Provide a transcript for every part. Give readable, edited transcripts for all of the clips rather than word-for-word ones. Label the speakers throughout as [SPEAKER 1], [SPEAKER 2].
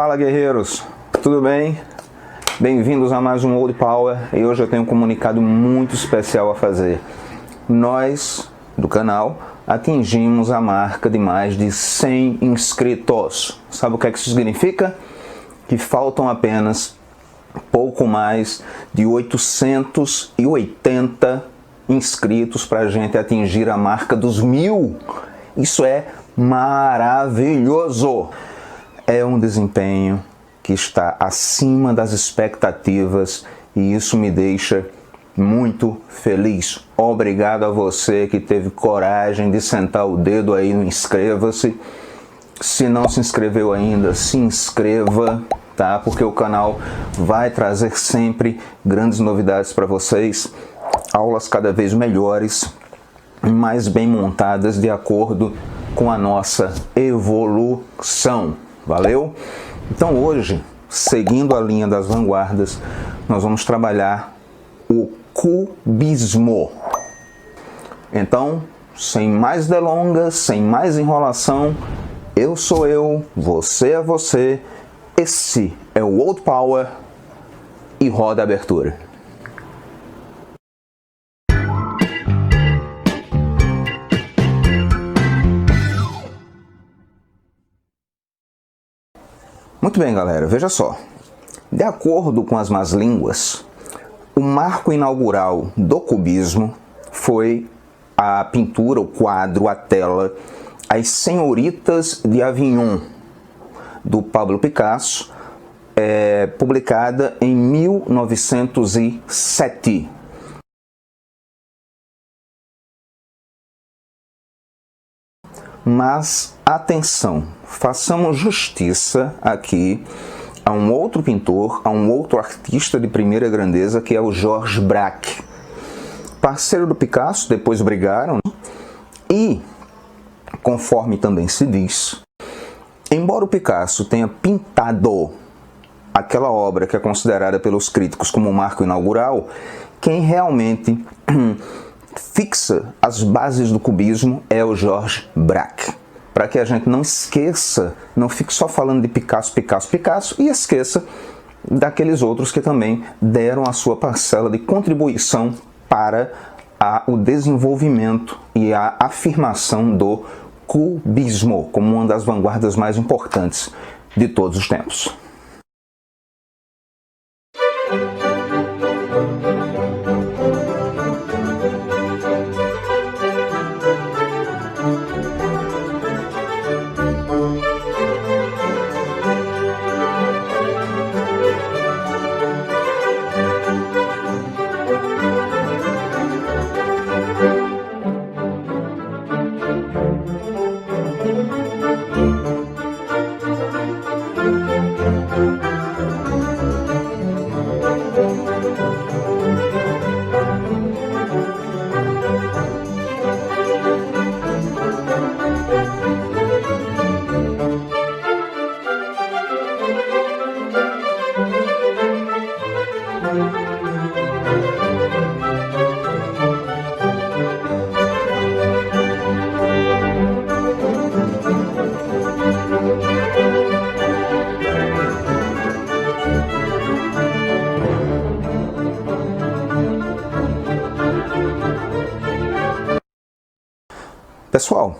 [SPEAKER 1] Fala, guerreiros, tudo bem? Bem-vindos a mais um Old Power e hoje eu tenho um comunicado muito especial a fazer. Nós, do canal, atingimos a marca de mais de 100 inscritos. Sabe o que é que isso significa? Que faltam apenas pouco mais de 880 inscritos para a gente atingir a marca dos 1000. Isso é maravilhoso! É um desempenho que está acima das expectativas e isso me deixa muito feliz. Obrigado a você que teve coragem de sentar o dedo aí no inscreva-se. Se não se inscreveu ainda, se inscreva, tá? Porque o canal vai trazer sempre grandes novidades para vocês, aulas cada vez melhores, mais bem montadas de acordo com a nossa evolução. Valeu? Então hoje, seguindo a linha das vanguardas, nós vamos trabalhar o cubismo. Então, sem mais delongas, sem mais enrolação, eu sou eu, você é você, esse é o Old Power e roda a abertura. Muito bem, galera, veja só. De acordo com as más línguas, o marco inaugural do cubismo foi a pintura, o quadro, a tela, As Senhoritas de Avignon, do Pablo Picasso, publicada em 1907. Mas, atenção, façamos justiça aqui a um outro pintor, a um outro artista de primeira grandeza, que é o Georges Braque. Parceiro do Picasso, depois brigaram, e, conforme também se diz, embora o Picasso tenha pintado aquela obra que é considerada pelos críticos como um marco inaugural, quem realmente fixa as bases do cubismo é o Georges Braque. Para que a gente não esqueça, não fique só falando de Picasso, Picasso, Picasso e esqueça daqueles outros que também deram a sua parcela de contribuição para o desenvolvimento e a afirmação do cubismo como uma das vanguardas mais importantes de todos os tempos. Pessoal,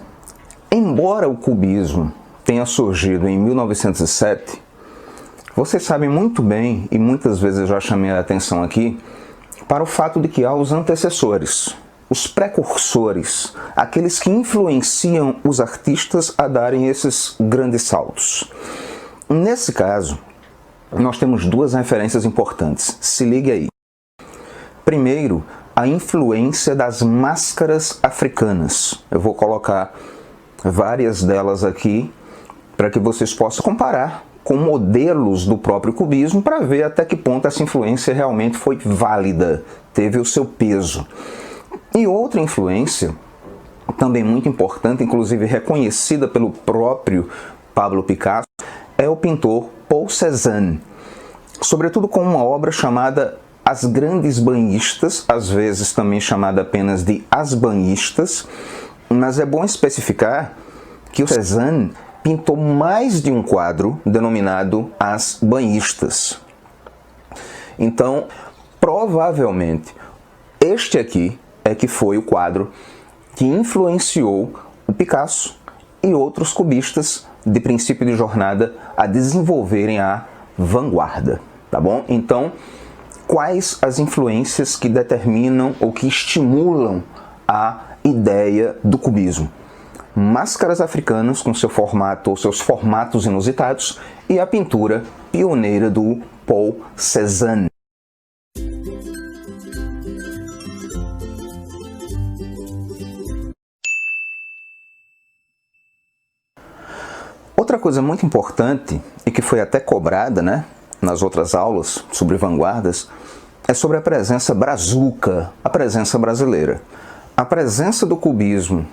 [SPEAKER 1] embora o cubismo tenha surgido em 1907, vocês sabem muito bem, e muitas vezes eu já chamei a atenção aqui, para o fato de que há os antecessores, os precursores, aqueles que influenciam os artistas a darem esses grandes saltos. Nesse caso, nós temos duas referências importantes, se ligue aí. Primeiro, a influência das máscaras africanas. Eu vou colocar várias delas aqui para que vocês possam comparar com modelos do próprio cubismo para ver até que ponto essa influência realmente foi válida, teve o seu peso. E outra influência, também muito importante, inclusive reconhecida pelo próprio Pablo Picasso, é o pintor Paul Cézanne, sobretudo com uma obra chamada As Grandes Banhistas, às vezes também chamada apenas de As Banhistas, mas é bom especificar que o Cézanne pintou mais de um quadro denominado As Banhistas. Então, provavelmente, este aqui é que foi o quadro que influenciou o Picasso e outros cubistas de princípio de jornada a desenvolverem a vanguarda, tá bom? Então, quais as influências que determinam ou que estimulam a ideia do cubismo? Máscaras africanas com seu formato ou seus formatos inusitados e a pintura pioneira do Paul Cézanne. Outra coisa muito importante e que foi até cobrada, né, nas outras aulas sobre vanguardas, é sobre a presença brazuca, a presença brasileira. A presença do cubismo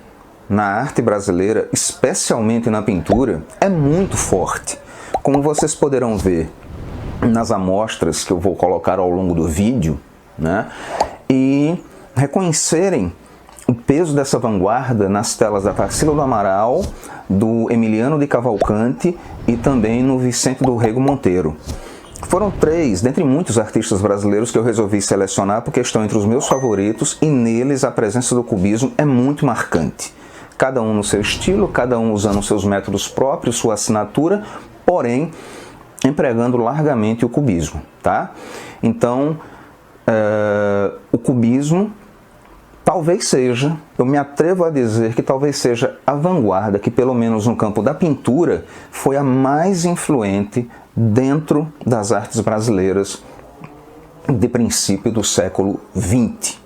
[SPEAKER 1] na arte brasileira, especialmente na pintura, é muito forte. Como vocês poderão ver nas amostras que eu vou colocar ao longo do vídeo, né, e reconhecerem o peso dessa vanguarda nas telas da Tarsila do Amaral, do Emiliano de Cavalcante e também no Vicente do Rego Monteiro. Foram três, dentre muitos artistas brasileiros, que eu resolvi selecionar porque estão entre os meus favoritos e neles a presença do cubismo é muito marcante. Cada um no seu estilo, cada um usando seus métodos próprios, sua assinatura, porém empregando largamente o cubismo, tá? Então, o cubismo talvez seja, eu me atrevo a dizer que talvez seja a vanguarda que, pelo menos no campo da pintura, foi a mais influente dentro das artes brasileiras de princípio do século XX.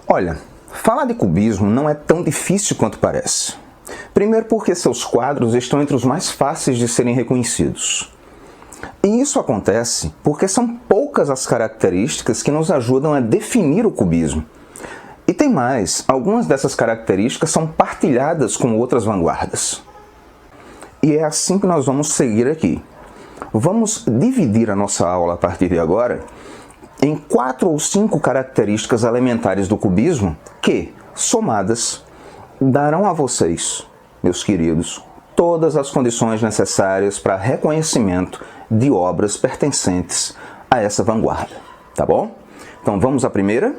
[SPEAKER 1] Olha, falar de cubismo não é tão difícil quanto parece. Primeiro porque seus quadros estão entre os mais fáceis de serem reconhecidos. E isso acontece porque são poucas as características que nos ajudam a definir o cubismo. E tem mais, algumas dessas características são partilhadas com outras vanguardas. E é assim que nós vamos seguir aqui. Vamos dividir a nossa aula a partir de agora em 4 ou 5 características elementares do cubismo que, somadas, darão a vocês, meus queridos, todas as condições necessárias para reconhecimento de obras pertencentes a essa vanguarda, tá bom? Então vamos à primeira?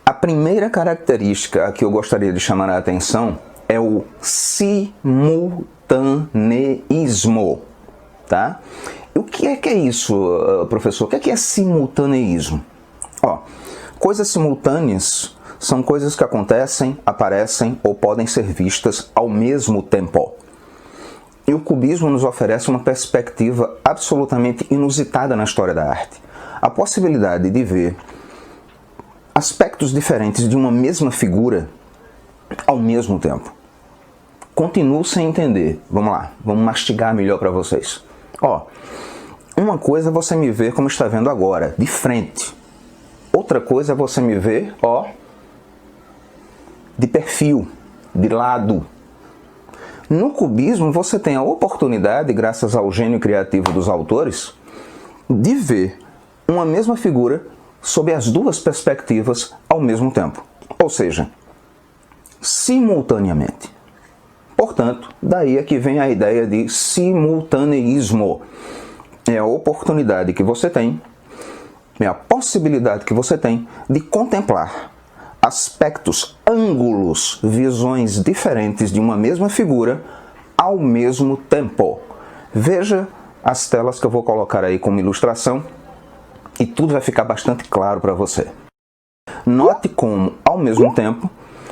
[SPEAKER 1] A primeira característica a que eu gostaria de chamar a atenção é o simultaneísmo, tá? O que é isso, professor? O que é simultaneísmo? Ó, coisas simultâneas são coisas que acontecem, aparecem ou podem ser vistas ao mesmo tempo. E o cubismo nos oferece uma perspectiva absolutamente inusitada na história da arte. A possibilidade de ver aspectos diferentes de uma mesma figura ao mesmo tempo. Continuo sem entender. Vamos lá, vamos mastigar melhor para vocês. Ó, uma coisa é você me ver como está vendo agora, de frente. Outra coisa é você me ver, ó, de perfil, de lado. No cubismo, você tem a oportunidade, graças ao gênio criativo dos autores, de ver uma mesma figura sob as duas perspectivas ao mesmo tempo. Ou seja, simultaneamente. Portanto, daí é que vem a ideia de simultaneísmo. É a oportunidade que você tem, é a possibilidade que você tem de contemplar aspectos, ângulos, visões diferentes de uma mesma figura ao mesmo tempo. Veja as telas que eu vou colocar aí como ilustração e tudo vai ficar bastante claro para você. Note como, ao mesmo tempo,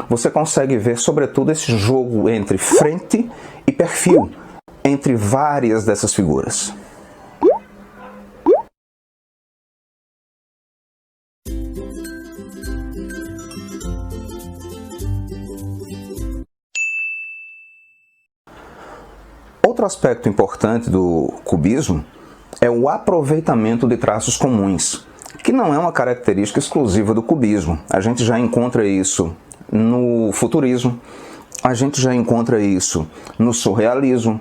[SPEAKER 1] você consegue ver sobretudo esse jogo entre frente e perfil, entre várias dessas figuras. Outro aspecto importante do cubismo é o aproveitamento de traços comuns, que não é uma característica exclusiva do cubismo. A gente já encontra isso no futurismo, a gente já encontra isso no surrealismo,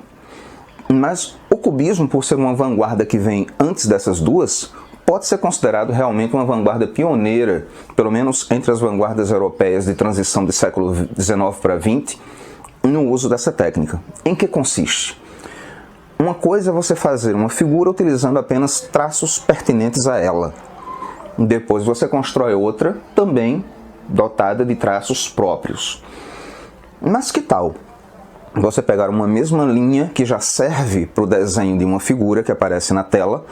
[SPEAKER 1] mas o cubismo, por ser uma vanguarda que vem antes dessas duas, pode ser considerado realmente uma vanguarda pioneira, pelo menos entre as vanguardas europeias de transição do século XIX para XX, no uso dessa técnica. Em que consiste? Uma coisa é você fazer uma figura utilizando apenas traços pertinentes a ela. Depois você constrói outra, também dotada de traços próprios. Mas que tal você pegar uma mesma linha que já serve para o desenho de uma figura que aparece na tela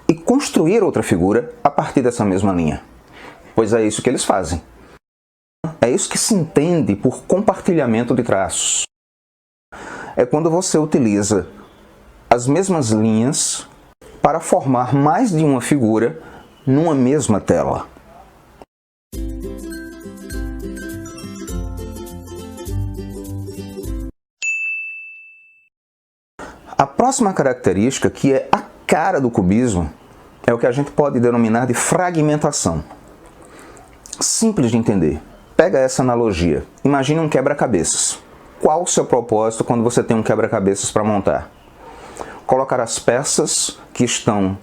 [SPEAKER 1] e construir outra figura a partir dessa mesma linha? Pois é isso que eles fazem. É isso que se entende por compartilhamento de traços. É quando você utiliza as mesmas linhas para formar mais de uma figura numa mesma tela. A próxima característica, que é a cara do cubismo, é o que a gente pode denominar de fragmentação. Simples de entender. Pega essa analogia. Imagine um quebra-cabeças. Qual o seu propósito quando você tem um quebra-cabeças para montar? Colocar as peças que estão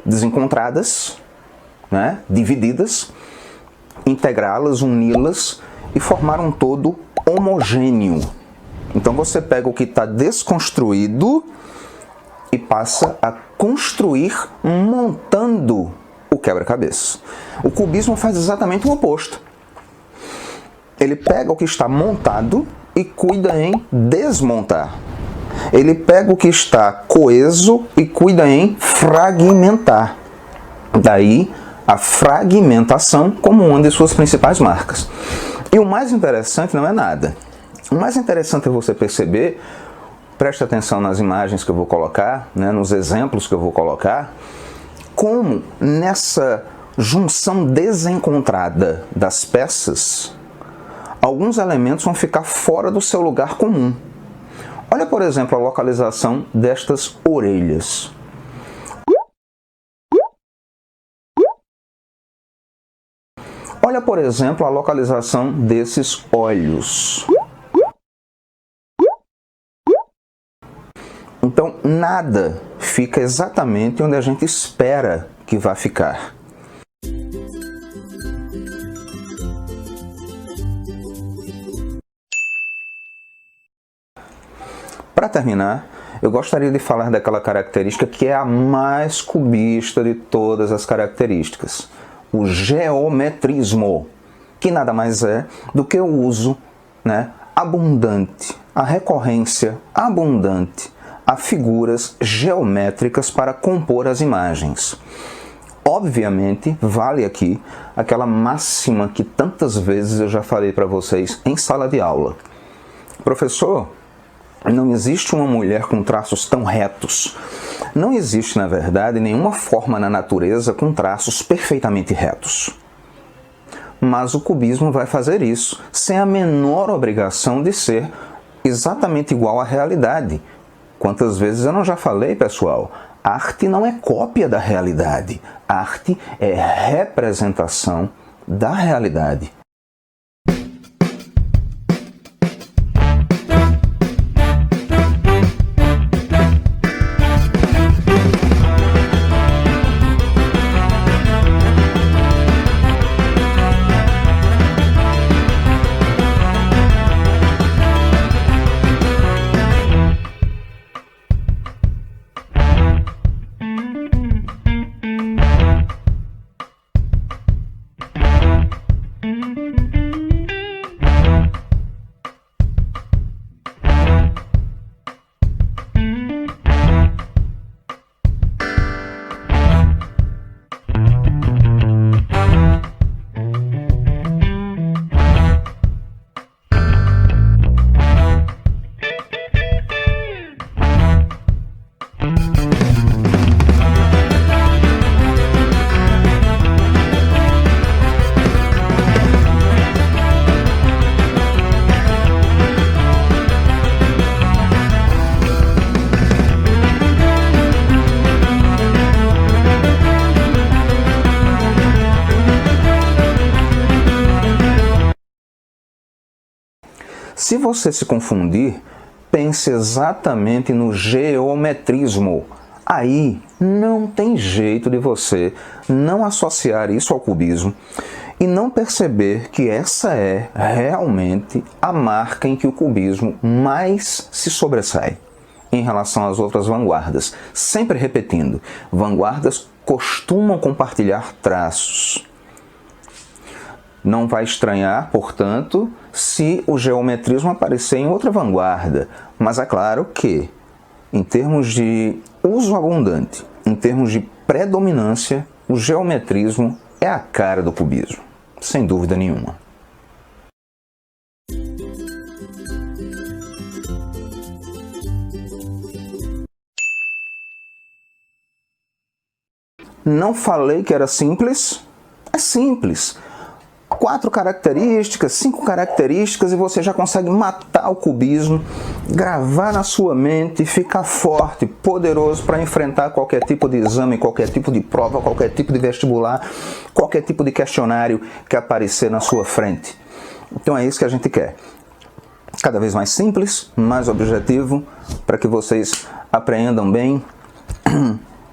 [SPEAKER 1] desencontradas, divididas, integrá-las, uni-las e formar um todo homogêneo. Então você pega o que está desconstruído e passa a construir montando o quebra-cabeças. O cubismo faz exatamente o oposto. Ele pega o que está montado e cuida em desmontar. Ele pega o que está coeso e cuida em fragmentar. Daí a fragmentação como uma de suas principais marcas. E o mais interessante não é nada. O mais interessante é você perceber, preste atenção nas imagens que eu vou colocar, nos exemplos que eu vou colocar, como nessa junção desencontrada das peças, alguns elementos vão ficar fora do seu lugar comum. Olha, por exemplo, a localização destas orelhas. Olha, por exemplo, a localização desses olhos. Então, nada fica exatamente onde a gente espera que vá ficar. Para terminar, eu gostaria de falar daquela característica que é a mais cubista de todas as características, o geometrismo, que nada mais é do que o uso abundante, a recorrência abundante a figuras geométricas para compor as imagens. Obviamente, vale aqui aquela máxima que tantas vezes eu já falei para vocês em sala de aula. Professor, não existe uma mulher com traços tão retos. Não existe, na verdade, nenhuma forma na natureza com traços perfeitamente retos. Mas o cubismo vai fazer isso, sem a menor obrigação de ser exatamente igual à realidade. Quantas vezes eu não já falei, pessoal? Arte não é cópia da realidade. Arte é representação da realidade. Se você se confundir, pense exatamente no geometrismo. Aí não tem jeito de você não associar isso ao cubismo e não perceber que essa é realmente a marca em que o cubismo mais se sobressai em relação às outras vanguardas. Sempre repetindo, vanguardas costumam compartilhar traços. Não vai estranhar, portanto, se o geometrismo aparecer em outra vanguarda, mas é claro que, em termos de uso abundante, em termos de predominância, o geometrismo é a cara do cubismo, sem dúvida nenhuma. Não falei que era simples? É simples. 4 características, 5 características e você já consegue matar o cubismo, gravar na sua mente, ficar forte, poderoso para enfrentar qualquer tipo de exame, qualquer tipo de prova, qualquer tipo de vestibular, qualquer tipo de questionário que aparecer na sua frente. Então é isso que a gente quer. Cada vez mais simples, mais objetivo, para que vocês apreendam bem,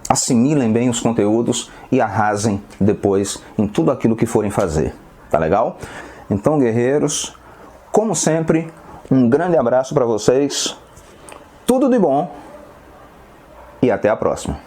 [SPEAKER 1] assimilem bem os conteúdos e arrasem depois em tudo aquilo que forem fazer. Tá legal? Então, guerreiros, como sempre, um grande abraço para vocês, tudo de bom e até a próxima.